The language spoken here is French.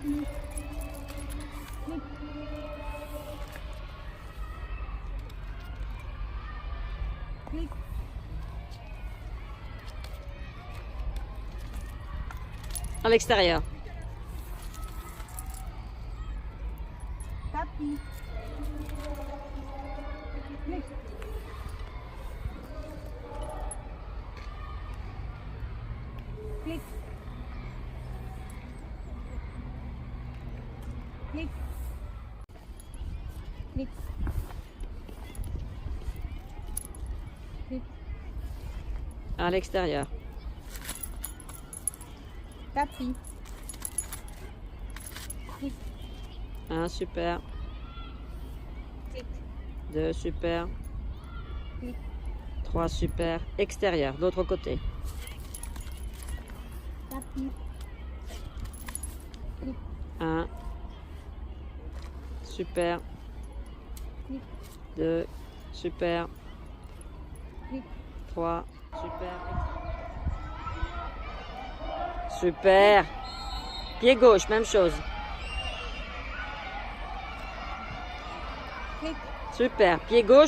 Clic. Clic. À l'extérieur. Tapis. Clic. Clic. Clic. Clic. Clic. À l'extérieur. Tapis. Clic. 1, super. Clic. 2, super. Clic. 3, super. Extérieur, l'autre côté. Tapis. Clic. 1, super. Clic. 2, super. Clic. 3, super. Super. Pied gauche, même chose. Clic. Super. Pied gauche.